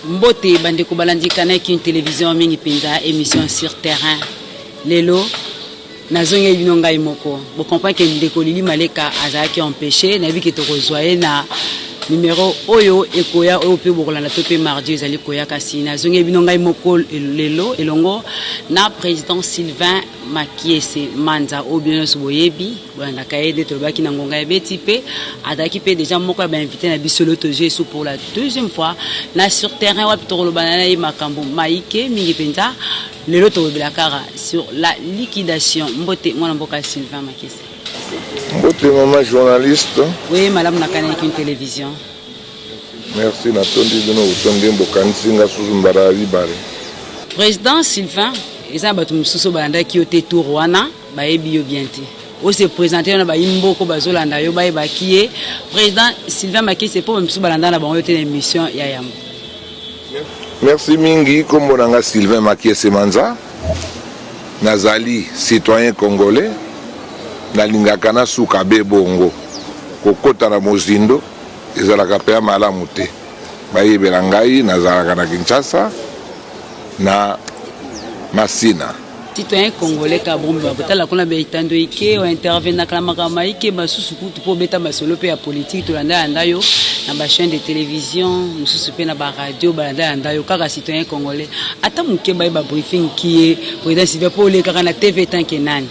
Mbote bande ko balandi kana ki une télévision mingi pinza émission sur terrain. Lelo nazonga ibinonga imoko. Bo comprendre que ndeko lili maleka azaki empêché na bi ke to rejoindre na numéro oyo ekoya oyo pe bokolanda to pe mardi ezali koya kasi nazonga ibinonga imoko lelo elongo na président Sylvain Makiese Manza obino soboyebi bolanda kaede to baki na ngonga ebeti pe adaki pe déjà moko ba invité na bisolo to jouer pour la deuxième fois na sur terrain wa to banana yi makambo maike mingi penza lelo to belakara sur la liquidation mbote mwana mboka Sylvain Makiese. Mbote maman journaliste. Oui, madame nakana une télévision. Merci natondi bino utonge mbokanisi nga susu mbara bibare. Président Sylvain, eza batu mususu balanda ki yote tour wana bayebi yo bien te. O se présenter na ba imboko bazolanda yo baye bakiye. Président Sylvain Makiese po mususu balanda na bango yote na émission ya yambo. Merci mingi kombo nanga Sylvain Makiese Manza. Nazali citoyen congolais. Nalingaka na suka be bongo kokota na mozindo ezalaka pe malamu te bayebela ngai nazalaka na Kinshasa na Masina. Citoyen congolais ka bomba botala kona be itando ike o intervenir na makama ike basusu kutu po beta masolo pe ya politique to landa andayo na ba chaîne de télévision mususu pe na ba radio balanda andayo kaka citoyen congolais ata muke ba briefing ki président Sylvain po le kaka na TV tant que nani.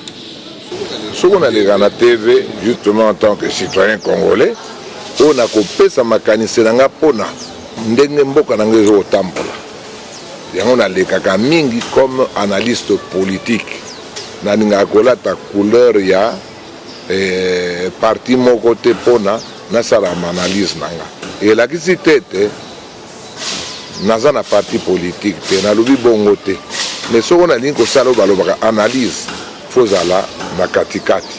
Ce qu'on a les à la TV, justement en tant que citoyen congolais, on a coupé sa mécanisme dans pona, n'dengemboka n'angezo au temple. Et on a les kakamingi comme analyste politique. N'aninga kola ta couleur ya parti mon côté pona, n'a sa la analyse nanga. Et la qui tête, n'a pas parti politique, n'a l'oubi bongote. Mais ce qu'on a dit que ça l'obaloba analyse. Fozala na katikati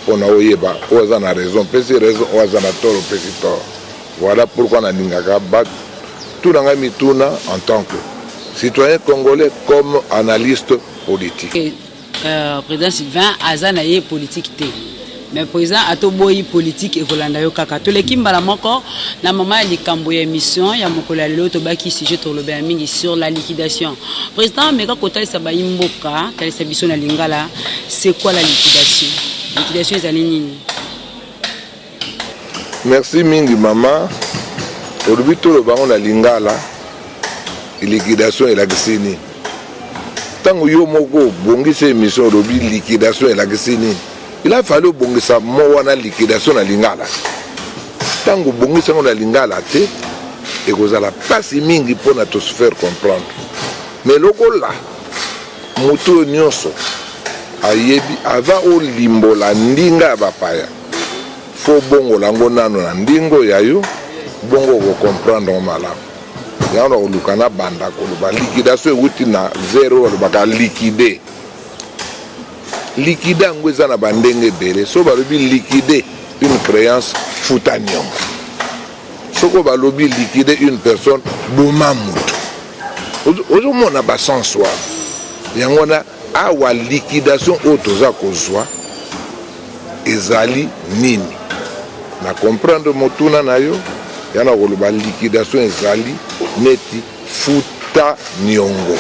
pona oyeba oza na raison pesi raison oza na tort pesi tort. Voilà pourquoi na ningaka bat tout nanga mituna en tant que citoyen congolais comme analyste politique. Président Sylvain azana ye politique te. Mais président atoboyi politique et kolanda yo kaka to le kimbala moko na mama likambo ya émission ya mokola lelo to baki sujet to lobe mingi sur la liquidation. Président meka kota sa ba imboka kali sa biso na lingala c'est quoi la liquidation? Liquidation ezali nini? Merci mingi mama. Olobi to lo bango na lingala liquidation et la gisini. Tango yo moko bongisa émission olobi liquidation et la gisini. Il a fallu bongisa mowana liquidation na lingala. Tango bongisa na lingala te et que la passe mingi pour na se faire comprendre. Mais loko là moto nyonso ayebi ava o limbo la ndinga bapaya. Fo bongo lango nano na ndingo yayo bongo ko comprendre malamu. Ya on lukana banda ko ba liquidation wuti na zéro ba liquider. Liquider ngweza na bandenge bele so balobi liquider une créance futanion soko balobi liquider une personne boma mutu ozo mona ba sans soi yango na awa liquidation otoza kozwa ezali nini na comprendre motuna nayo yana koloba liquidation ezali neti futa niongo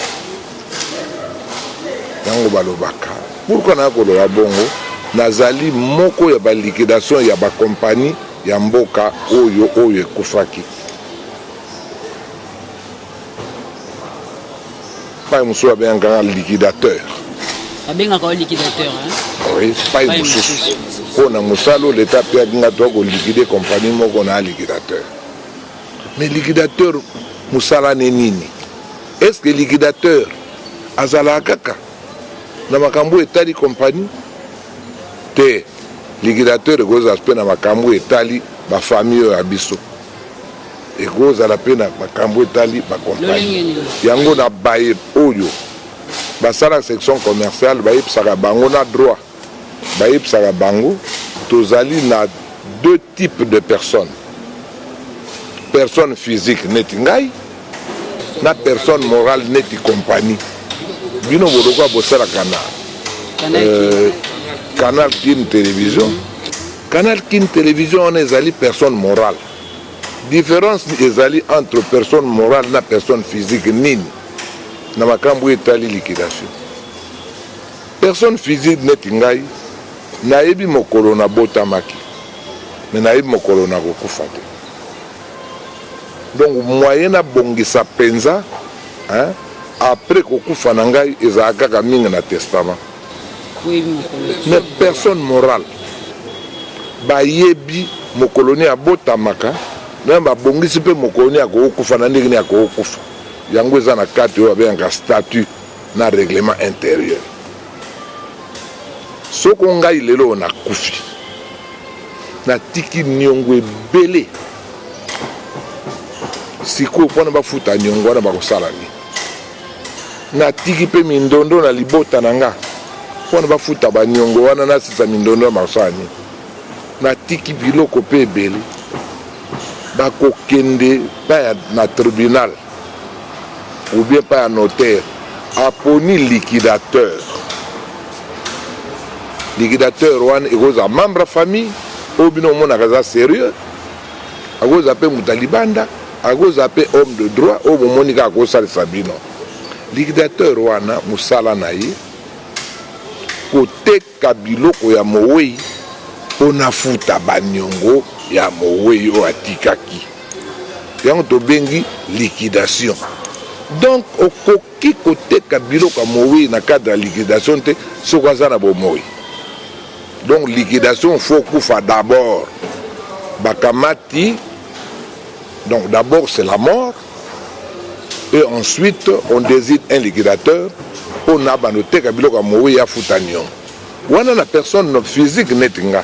yango balobaka. Pourquoi na ko la bongo nazali moko ya ba liquidation ya ba compagnie ya mboka oyo kufaki pas musu bien grand liquidateur abenga ko liquidateur hein oui pas musu on musalo l'état pe nga to ko liquider compagnie moko na liquidateur mais liquidateur musala nini est-ce que liquidateur azala kaka na makambo etali compagnie te liquidateur goza aspect na makambo etali ba famille ya biso e goza la pena makambo etali ba compagnie yango na baye oyo basala section commerciale baye psaka bango na droit baye psaka bango tozali na deux types de personnes physique neti ngai na personne morale neti compagnie. Bino boroko bosala Canal Kin Télévision. Canal Kin Télévision on ezali personne morale. différence ezali entre personne morale na personne physique nini na makambo etali liquidation. Personne physique neti ngai nayebi mokolo na botamaki mais nayebi mokolo na kokufa te. Donc moyen na bongisa penza hein, après kokufa na ngai ezalaka kaka mingi na testament. Mais personne morale bayebi mokoloni abotamaka na babongisi mpe mokoloni akokufa na ndenge akokufa. Yango eza na kati oyo abengaka statut na règlement intérieur. Soko ngai lelo nakufi natiki niongo ebele sikoyo mpona bafuta niongo wana bakosala nini. Natiki mpe mindondo na libota na nga mpona bafuta baniongo wana nasisa mindondo na bakosala nini. Natiki biloko mpe ebele bakokende pa na tribunal ou bien pa ya notaire aponi liquidateur. Liquidateur wana ekozala membre famille oyo bino omonaka aza sérieux, akozala mpe moto alibanda, akozala mpe homme de droit oyo bomoni kaka akosalisa bino. Liquidateur wana mosala na ye koteka biloko ya mowei mpona futa baniongo ya mowei oyo atikaki. Yango tobengi liquidation. Donc okoki koteka biloko ya mowei na cadre ya liquidation te soki aza na bomoi. Donc liquidation, il faut koufa d'abord. Bakamati, donc d'abord c'est la mort. Et ensuite, on désigne un liquidateur. On a banoté kabilo kamoui ya futanyon. Wana la personne physique netinga.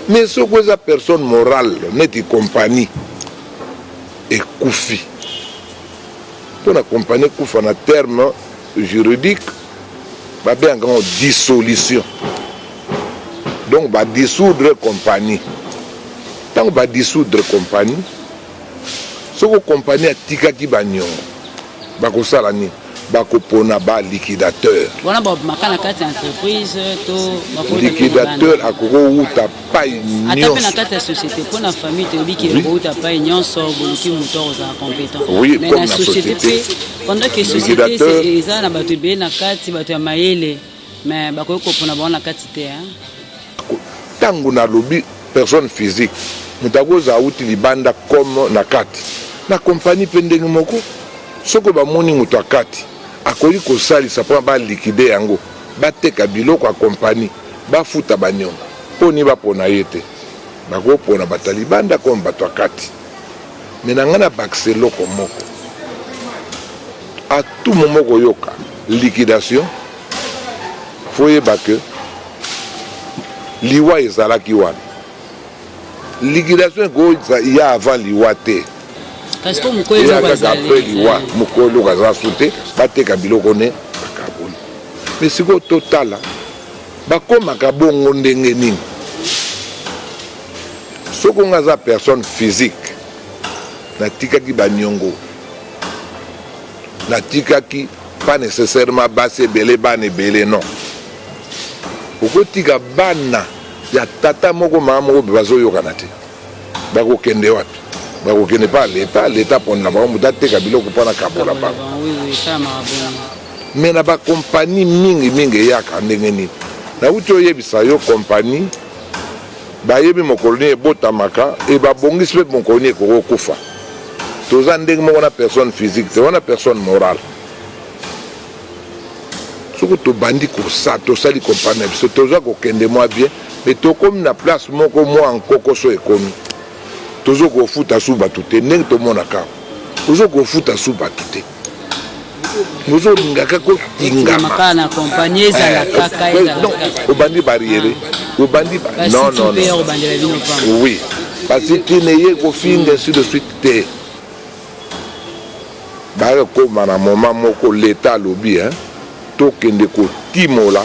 Mais ce que la personne morale, neti compagnie, et koufi. Pour la compagnie koufa na terme juridique, bah bien grand dissolution. Donc, va dissoudre compagnie. Tant que va dissoudre compagnie, ce que compagnie a tika ki banyon, va ko salani, va ko pona ba liquidateur. Voilà, bon, makana kati entreprise, to. Liquidateur a koko uta paye nyonso. Atape na kati la société, pour la famille, te obi ki uta paye nyonso, boluki moteur aux incompétents. Oui, mais comme la la société. Pendant que la société, c'est ça, na batu be na kati, batu ya maele, mais bako ko pona ba na kati te, hein. Tango na lobby personne physique mutagoza auti libanda comme na kati na compagnie pendenge moko soko ba moni mutu akati akoli ko salisa pa ba liquider yango bateka biloko a compagnie ba futa banyonga poni ba pona yete bako pona batalibanda comme bato akati menangana bakselo ko moko à tout moment ko yoka liquidation foye ba que liwa ezalaki wana liquidation il y a avant liwa te parce que mukolo après liwa mukolo kaza sute bateka biloko ne bakaboli mais siko totala bakomaka bongo ndenge nini soko ngaza personne physique natikaki baniongo natikaki pas nécessairement basi ebele bana ebele non okotika bana ya tata moko mama moko bazoyokana te bakokende wapi bakokende pa leta pona bango mutu ateka biloko mpona kabola bango me na bakompani mingi eyaka ndenge nini nauti oyebisa yo kompani bayebi mokolo nini ebotamaka e babongisi mpe mokolo nini ekokokufa toza ndenge moko na personne physique te wana personne morale. Soko to bandi kosa tosali compagnie biso toza kokende mwa bien mais tokomi na place moko mwa nkoko so ekomi tozo kofuta su batu te ndenge tomonaka tozo kofuta su batu te mozo lingaka kotingama makana compagnie ezala kaka ezala obandi barrière obandi non oui parce que neye kofinga ainsi de suite te baya koma na moment moko l'état lobi hein tokende kotimola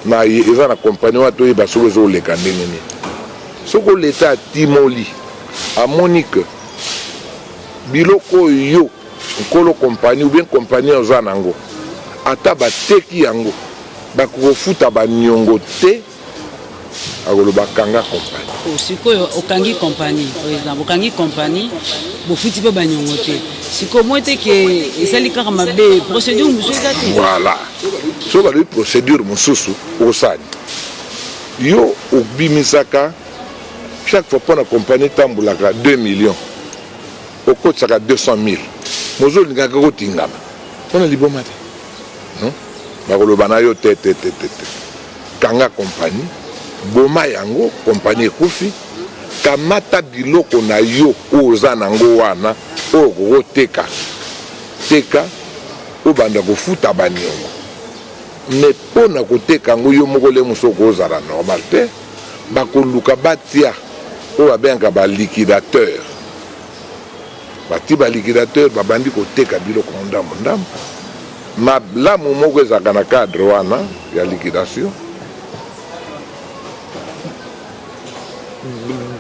na eza na compagnie wana toyeba soki ezoleka ndenge nini soko leta atimoli amoni ke biloko oyo nkolo compagnie ou bien compagnie oza nango ata bateki yango bakokofuta baniongo te akoloba kanga compagnie. Sikoyo okangi compagnie par exemple okangi compagnie bofuti pe banyongo te sikoyo moi te ke esali kaka mabe procédure mosusu eza te. Voilà so balobi procédure mosusu osali yo obimisaka chaque fois mpona compagnie etambulaka 2 millions okotisaka 200 000 mozolingaka kotingama mpona liboma te non bakoloba na yo te kanga compagnie boma yango compagnie ekufi kamata biloko na yo oyo oza nango wana oyo kokoteka teka obanda kofuta baniongo me mpona koteka yango yo moko le mosu okozala normal te bakoluka batia oyo babengaka baliquidateur bati baliquidateur babandi koteka biloko ndambo ndambo malamu moko ezalaka na cadre wana ya liquidation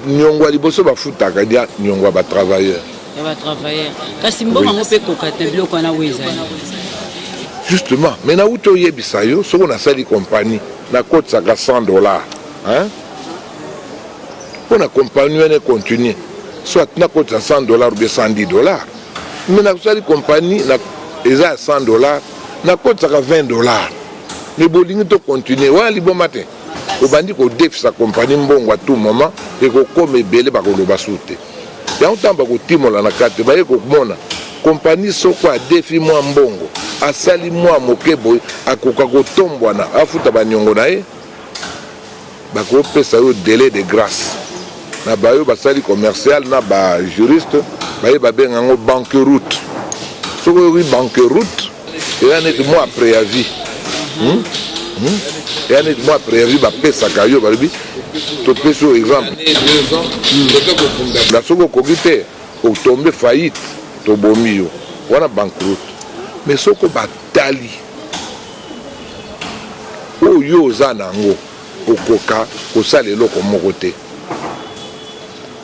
nyongo ya liboso bafutaka dia nyongo ya batravailleur kasi mbongo yango mpe kokata biloko wana oyo ezali justement me nauti oyebisa yo soki nasali compagnie nakotisaka $100 mpo na compagnie wana econtinue soit nakotisa $100 ou bien $110 me nasali compagnie eza ya $100 nakotisaka $20 me bolingi tocontinue wana liboma te obandi kodefisa compagnie mbongo a tout moment ekokoma ebele bakoloba su te yango ntango bakotimola na kati baye komona compagnie soko adefi mwa mbongo asali mwa moke boye akoka kotombwana afuta baniongo na ye bakopesa yo délai de grâce na bayo basali commercial na bajuriste baye babenga yango banqueroute soki oyoki banqueroute eya neti mwa préavis eya neti mwa préavis bapesaka yo balobi topesi yo exemple 2 ans na soki okoki te otombe faillite tobomi yo wana banqueroute mais soko batali oyo oza nango okoka kosala eloko moko te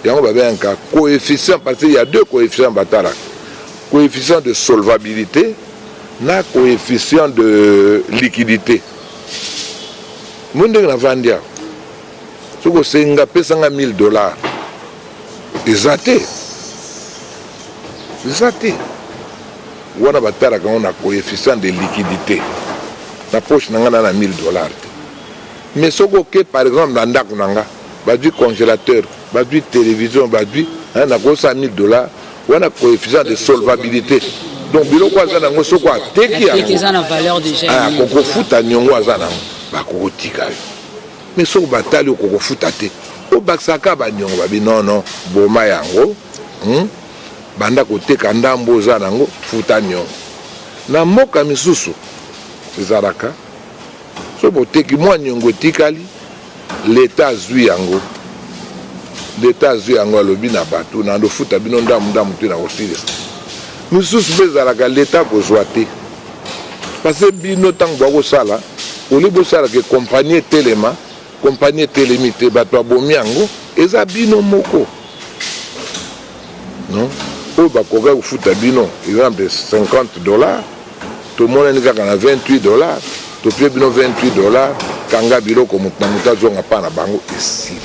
yango babengaka coefficient parce qu'il y a 2 coefficients batalaka coefficient de solvabilité na coefficient de liquidité mo ndenge navandi awa soki osenga pesanga $1000 eza te wana batalaka ngo na coefficient de liquidité na poche na nga na $1000 te mais soki oke par exemple na ndako na nga bazwi congélateur bazwi télévision bazwi nakosa $1000 wana coefficient de solvabilité donc biloko aza nango soki ateki yango kokofuta niongo aza nango bakokotika yo mais soki batali okokofuta te obakisaka baniongo babi nono boma yango banda koteka ndambo oza nango futa niongo na mboka misusu ezalaka so boteki mwa niongo etikali leta azwi yango alobi na bato nandofuta bino ndamu te na kosilisa misusu mpe ezalaka leta kozwa te parce bino ntango bakosala oli bosalaka kompanie etelema kompanie etelemi te bato abomi yango eza bino moko non oyo bakoka kofuta bino exemple $50 tomonani kaka na $28 topie bino $28 kanga biloko moto na moto azonga mpa na bango esili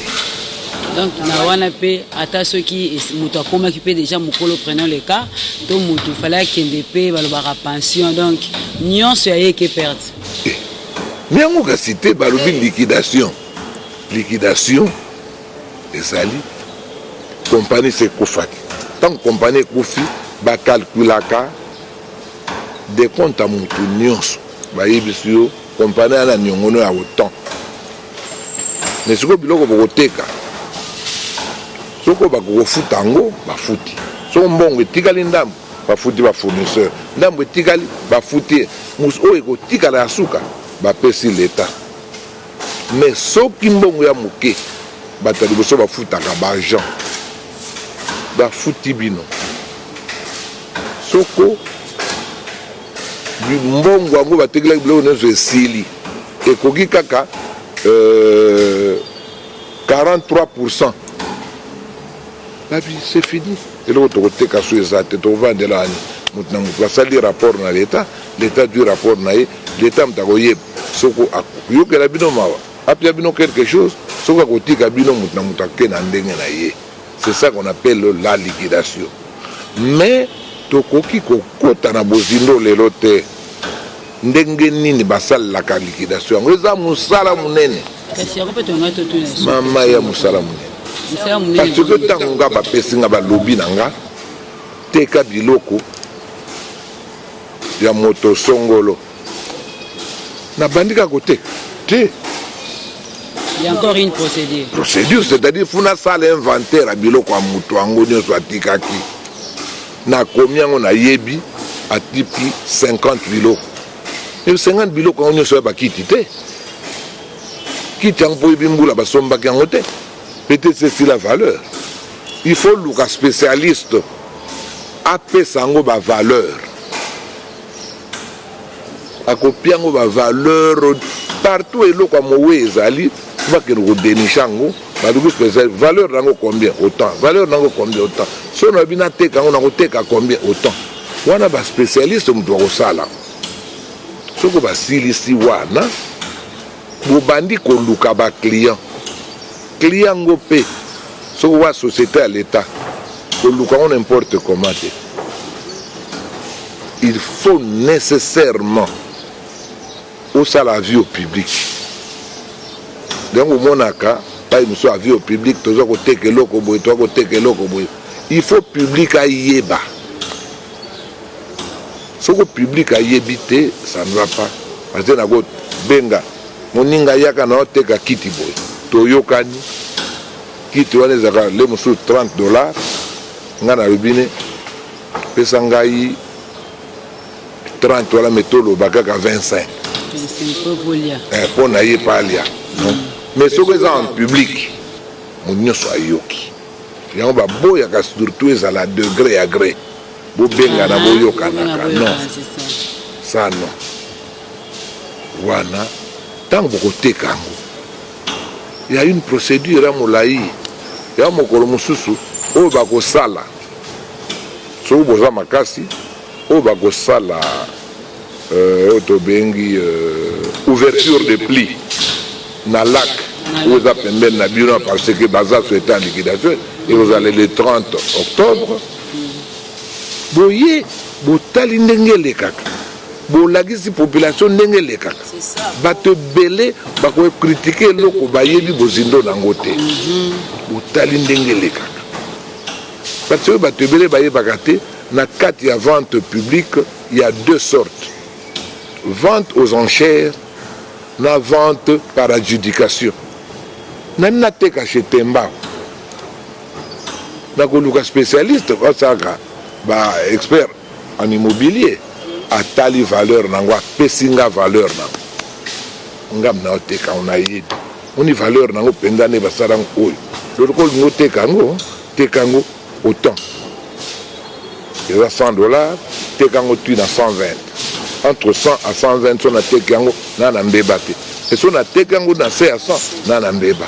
donc na wana pe ata soki moto akomaki pe déjà mokolo prenant le cas to moto fallait akende pe balobaka pension donc nyonso yayeke perte miango kasi te balobi liquidation ezali compagnie sekufaki ntango compagnie ekufi bakalkulaka decompte ya motu nyonso bayebisi yo compagnie ana niongono ya autant mais sikoyo biloko bokoteka soko bakokofuta yango bafuti soko mbongo etikali ndambo bafuti bafournisseur ndambo etikali bafuti oyo ekotikala ya suka bapesi leta mais soki mbongo ya moke bato ya liboso bafutaka baagent bafuti bino soko mbongo yango batekelaki biloko nyonso esili ekoki kaka 43%. C'est fini. Et l'autre côté, quand tu es à tête au vent de l'année, tu as sali rapport dans l'État du rapport, l'État m'a dit, Soko, Yoke la binomawa, apia bino quelque chose soka kotika bino mutu na mutu ake na ndenge na ye. C'est ça qu'on appelle la liquidation. Mais tokoki kokota na bozindo lelo te ndenge nini basalaka liquidation yango eza mosala munene. Mama ya mosala munene parce que ntango nga bapesi nga balobi na nga teka biloko ya moto songolo nabandika koteka te. Il y a encore une procédure. Procédure, c'est-à-dire qu'il faut faire inventaire à biloko à mutu ango nyonso atikaki. Na combien on a yebi à tipi 50 biloko. Et 50 biloko on nyonso ba kitite. Kiti en po bimbula ba somba kango te. Peut-être c'est la valeur. Il faut le spécialiste apé sango ba valeur. A copier ngo ba valeur partout et loko mo ezali. Va que nous dénichons, valeur nango combien autant, valeur nango combien autant. Si on a bien attaqué, on a attaqué à combien autant. On a un spécialiste qui doit sala. Ce que va silisi wana, vous bandi ko luka ba client ngo pe, ce que va société à l'État, ko luka on n'importe comment. Il faut nécessairement au la vie au public. Donc au monaka, pas une soit vie au public, il faut public à yeba. Ce que le public a yébité, ça ne va pas. Parce que nous benga, moninga yaka na oteka kiti boy. Toyokani, kiti wane zaka le musu $30. Ngana rubine, pesangai 30 wala metolo bakaka 25. C'est un peu lia. Pour n'ailler pas lia. Mais ce que c'est en public, on soit yoki. Il y a un boy qui surtout à la degré à gré. Bobenga na boyoka naka. Non. Ça non. Wana, tant que côté kango. Il y a une procédure à Moulaï. Il y a un mokolo mususu. O bako sala. So boza makasi. O bako sala. Otobengi ouverture de plis. Na lac, vous appelez na bureau parce que Baza souhaitait en liquidation et vous allez le 30 octobre. Boye, botali ndenge le kaka. Bolagisi population ndenge le kaka. Ba te belé, ba ko critiquer loko ba yebi bozindo nangote. Botali ndenge le kaka. Parce que ba te belé ba yebakate na kati ya vente publique, il y a deux sortes. Vente aux enchères. La vente par adjudication. N'a teka chez Temba. N'a pas spécialiste, bah expert en immobilier. A tali valeur n'angwa, pesinga valeur n'angwa. Ngam na teka on a yé. On y valeur n'angwa pendane basarang oy. Le rôle no tekango autant. Il y a $100, tekango tu na 120. Entre 100 à 120, on a tekango na mbeba te. Et si on a tekango na 100 à 100, na mbeba.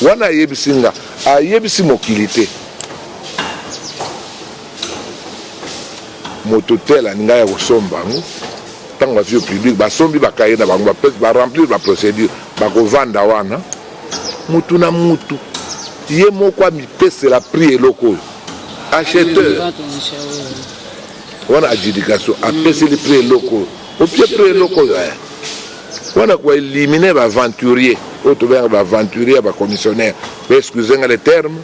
Wana yebisinga, a yebisi mokilité. Mototel aninga ya kosombango. Tant que le public, ba sombi ba kaye na bango ba remplir la procédure, ba ko vanda wana. Mutu na mutu. Ye moko mi pese la prix eloko. Acheteur. On a adjudication, à passer les prix locaux. Au pied prix locaux, on a éliminer les aventuriers, les aventuriers, les commissionnaires. Excusez-moi les termes.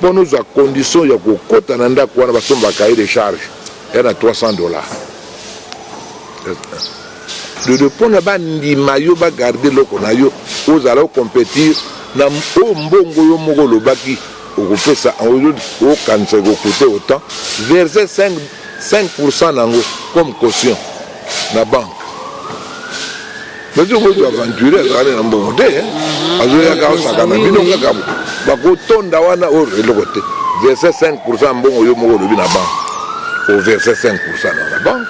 Bon, nous avons condition, il y a un côté dans le cahier de charge. Il y a $300. Le dépôt n'a pas ni maillot, pas garder le conayo, vous allez compétir dans le mbongo yomoko le baki. Au fait ça, au cancer au côté autant, verser 5% comme caution dans la banque. Mais tu peux aventurer, ça va aller dans le monde. Verser 5% dans la banque. Au verser 5% dans la banque.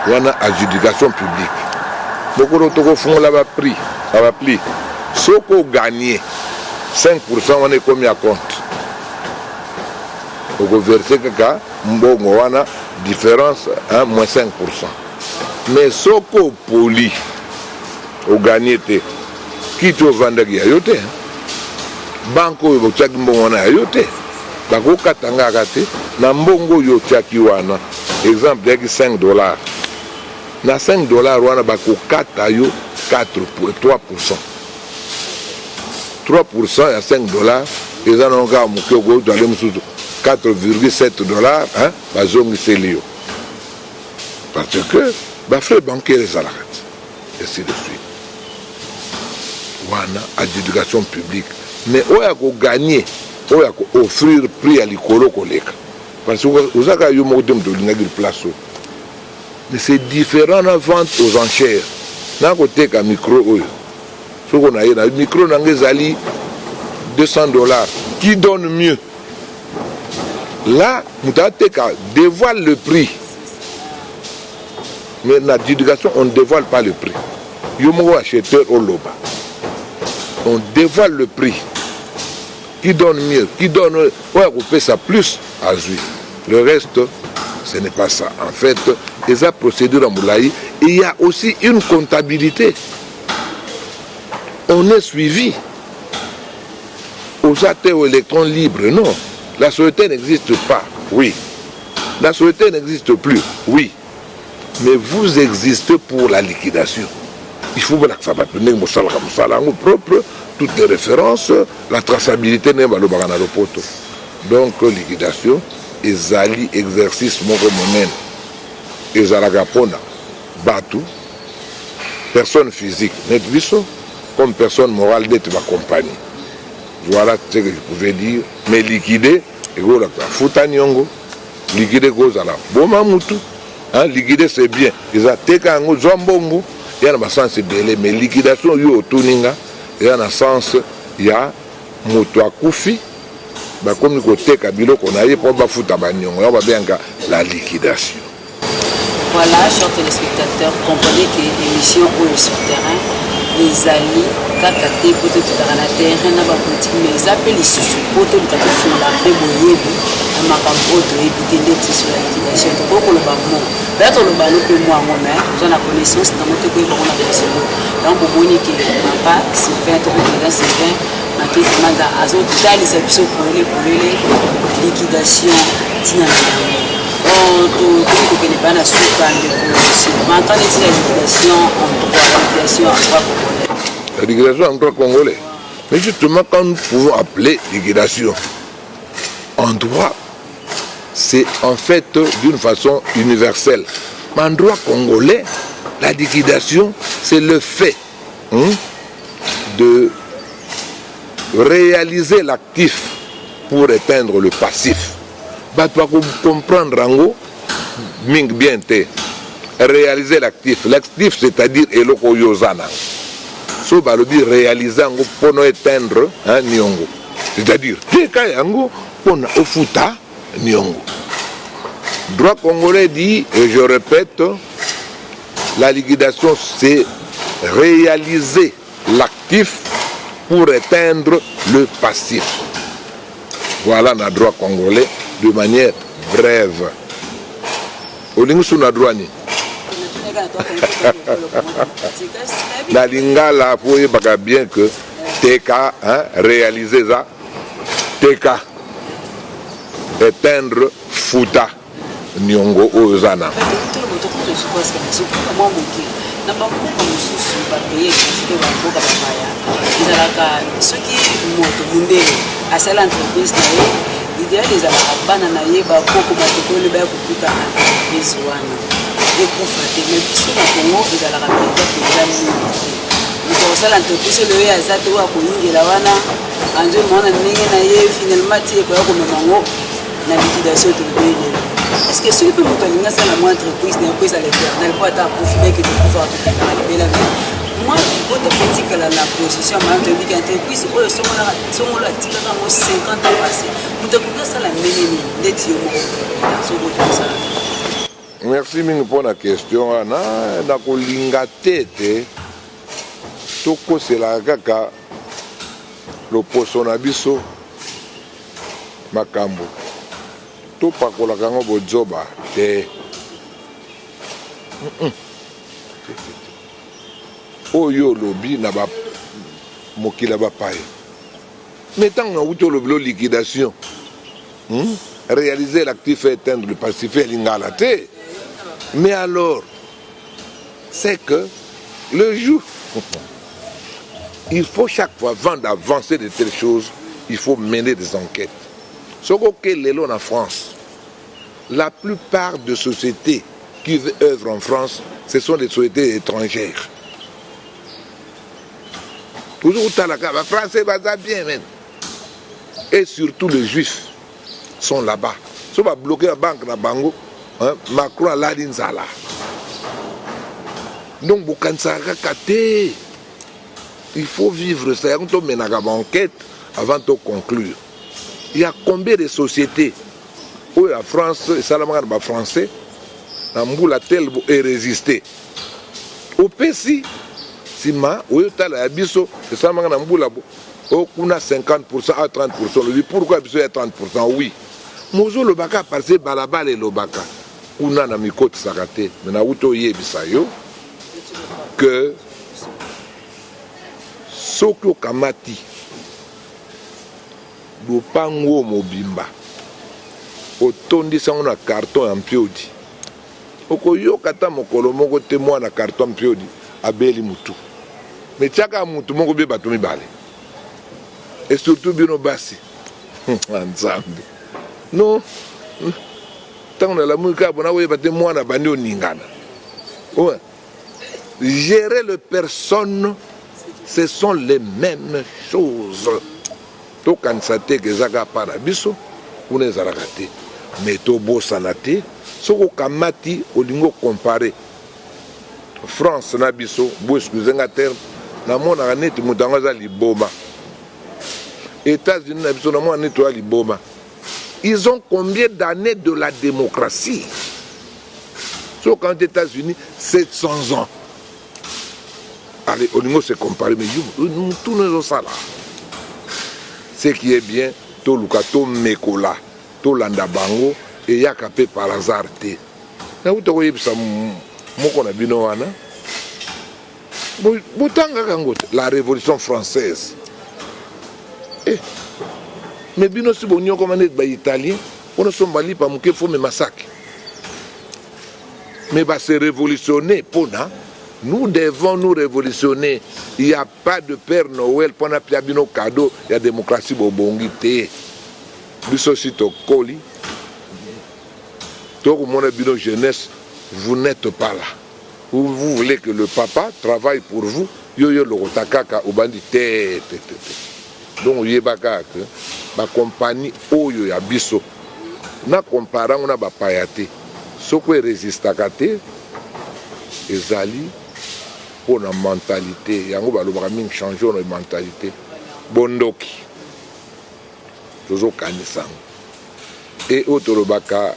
Il y a une adjudication publique. Beaucoup de gens ont pris. Ce qu'on gagne, 5% on est combien à compte. Au verser que mbongo wana différence moins 5%. mais soko poli au gagné te qui te vendre qui ayote banko yo tchaki mbongo na ayote bako katanga kate na mbongo yo tchaki wana exemple yaki $5 na $5 wana bako kata yo 3%. 3% ya $5 eza na nga mukego dans les mususu $4,7 hein bazongiseli yo parce que frais bancaires ezalaka ainsi de suite wana adjudication publique mais oya ko gagner oya ko offrir prix à likolo koleka parce que ozaka yo moko te moto olingaki place mais c'est différent na vente aux enchères na koteka micro oyo soko na ye na micro nanga ezali $200 qui donne mieux là moto ateka dévoile le prix mais la divulgation on ne dévoile pas le prix yo moko acheteur oloba on dévoile le prix qui donne mieux qui donne ouais on fait ça plus à jouer le reste ce n'est pas ça en fait et ça procédure en moulaï il y a aussi une comptabilité on est suivi aux athées aux électrons libres non la société n'existe pas oui la société n'existe plus oui mais vous existez pour la liquidation. Il faut que ça va tenir mon propre, toutes les références, la traçabilité n'est pas le poto. Donc, liquidation, ezali exercice monen, ezalagapona, batu, personne physique, net viso, comme personne morale d'être ma compagnie. Voilà ce que je pouvais dire. Mais liquider, et go la futa nyongo, liquider goes à la boma mutu. Hein, liquider c'est bien. Ils ont été en Zambongo, il y a un sens de mais liquidation, il y a tuninga, il y a un sens, il y a moto koufi, comme le côté Kabilo qu'on a eu pour Bafouta Bagnon, on va bien la liquidation. Voilà, chers téléspectateurs, comprenez que l'émission au sur terrain, les alliés, Kakate, Poto Tutarana terrain, n'a pas politique, mais ils appellent les sous Poto Tutarana, la Péboyebi, un macabro de éviter d'être sur la liquidation. Beaucoup le bâtiment. Peut-être le ballon que moi, moi-même, j'en ai connaissance dans mon téléphone, on a fait donc, pour moi, qui n'a pas, c'est 20 euros, c'est 20, ma quête, ma gars, à autres, les épisodes pour les liquidations, on ne connaît pas la suite, mais en tant que liquidation en droit congolais. La liquidation en droit congolais. Mais justement, quand nous pouvons appeler liquidation en droit, c'est en fait d'une façon universelle. Mais en droit congolais, la liquidation, c'est le fait de réaliser l'actif pour éteindre le passif. Bah, tu vas comprendre, Rango, Ming bien te, réaliser l'actif. L'actif, c'est-à-dire Eloko Yozana. So, bah, le dire réaliser pour éteindre Nyongo. C'est-à-dire, Teka Yango, pour Ofuta Nyongo. Droit congolais dit, et je répète, la liquidation, c'est réaliser l'actif pour éteindre le passif. Voilà notre droit congolais de manière brève. Olingusu na droit ni. La lingala pour y baga bien que TK réaliser ça. TK éteindre Futa Nyongo Ozana. L'idéal est à banana yeba koko batokole ba kukuta entreprise wana et pour fêter mais puisque na Congo ils ala rappeler que la nous avons ça l'entreprise le ya zato wa koingela wana anjo mona ndenge na ye finalement tie ko ko memango na liquidation de bébé est-ce que celui peut monter linga ça la moindre entreprise n'est pas à l'éternel pour être profiter que de pouvoir tout dans la belle moi votre politique la position même de l'entreprise oh somo la tika comme 50 ans passé nous devons ça la menene d'être merci mingi pour la question na kolinga tete toko c'est la kaka le poso na biso makambo to pakola kango bojoba te Oyo lobby na ba mokila ba paye. Mais tant qu'on a eu le liquidation, réaliser l'actif et éteindre le passif et l'ingalate. Mais alors, c'est que le jour, il faut chaque fois, avant d'avancer de telles choses, il faut mener des enquêtes. Ce que l'on en France, la plupart des sociétés qui œuvrent en France, ce sont des sociétés étrangères. Toujours les Français vont bien même. Et surtout les Juifs sont là-bas. Si on va bloquer la banque na Bango, Macron a l'Adinzala. Donc, il faut vivre ça. On mène une enquête avant de conclure. Il y a combien de sociétés où la France, et les Français, la tel est résisté. Au PC, si ma, où est la biso, et ça m'a on a 50% à 30%. Pourquoi il y a 30%? Oui. Mozo le baka parce que balabal et le baka. On a mis côte sarate. Mais na uto yebisayo que soko kamati lupango mobimba otondi sango na carton en piodi. Okoyo kata mokolo moko témoin na carton piodi abeli mutu. Mais tiaka mutu moko be batumi bale. Et surtout bino basi. Ensemble. Non. Tant la musique bona we bate mwana bandi oningana. Ouais. Gérer les personnes, ce sont les mêmes choses. To kansate ke zaka para biso une zarakate. Mais to bosanate soko kamati olingo comparer. France na biso, bo excusez nga terme, na mona neti mutango za liboma. États-Unis na biso na mona neti wa liboma. Ils ont combien d'années de la démocratie? Sauf qu'en États-Unis, 700 ans. Allez, au niveau se comparer, mais nous tous nous ça là. Ce qui est bien, tout le cas, tout Mekola, tout Landabango, et Yakapé par hasard. La Révolution française. Mais bino si bonyo comme on est italien, on ne sommes pas là pour qu'il faut me massacrer. Mais bah c'est révolutionner pour nous devons nous révolutionner. Il n'y a pas de Père Noël pour na pia bino cadeau, il y a démocratie bobongité. Biso sito koli. Donc mon bino jeunesse, vous n'êtes pas là. Vous voulez que le papa travaille pour vous, yo yo le rotakaka au bandité. Donc yebaka que ba compagnie oyo ya biso na comparant na ba payate soko résistaka te ezali pour la mentalité yango balobaka mingi changer na mentalité bondoki toujours kanisango et otolobaka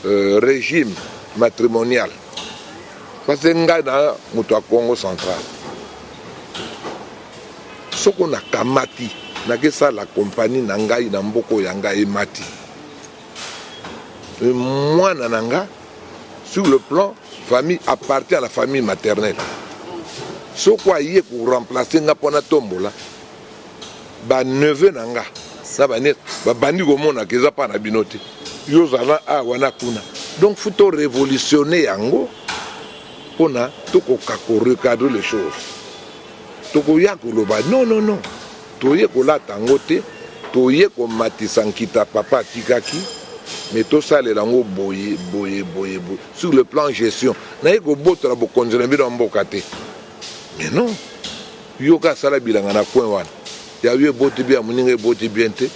régime matrimonial parce que ngai na moto a Congo central soko na kamati nakesa la compagnie na ngai na mboko ya ngai emati mwana na nga sur le plan famille appartient à la famille maternelle soko aye ko remplacer nga pona tombola ba neveu na nga na ba net ba bandi komona keza pa na binote yo zala a wana kuna donc faut to révolutionner yango pona to ko recadrer les choses to ko ya ko loba non toye kolata yango te toye komatisa nkita papa tikaki mais tosalela yango boye sur le plan gestion naye kobotola bokonzi na bino mboka te mais non yoka asala bilanga na coin wana ya yo eboti bien moninga eboti bien te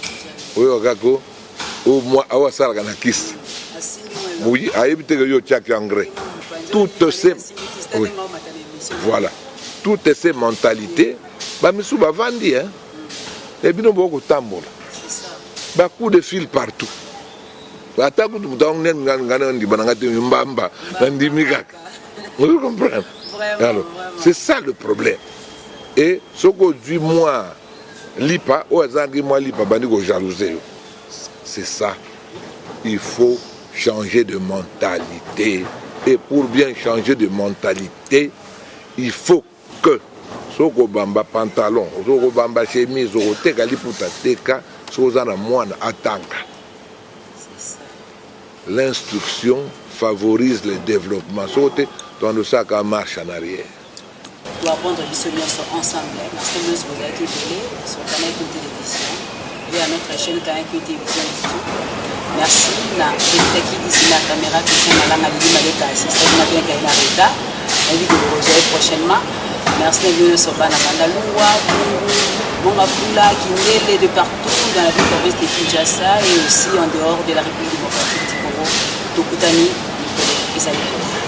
oyo kako awa asalaka na kisi oui ayebi te yo tiaki engrais toutes ces oui. Voilà toutes ces mentalités bamisu bavandi hein. Et bien, on va tambour. Bah, coup de fil partout. Vous comprenez? Alors, c'est ça le problème. Et ce que du moi, lipa, c'est ça. Il faut changer de mentalité. Et pour bien changer de mentalité, il faut que soko bamba pantalon, soko bamba chemise, soko teka liputa teka, soko zana mwana atanga. L'instruction favorise le développement. Soko te dans ça qu'à marche en arrière. Pour apprendre les solutions ensemble, parce que nous sommes là qui veulent sur le canal de télévision et à notre chaîne canal de télévision YouTube. Merci na qui dit la caméra qui sont là na lili maleka assistant na bien qu'il arrêta et dit que vous rejoignez prochainement. Merci de nous sur bana Bandalua, Mongafula, Kindele de partout dans la ville province de Kinshasa et aussi en dehors de la République démocratique du Congo, Tokutani, Nicolas et Saïd.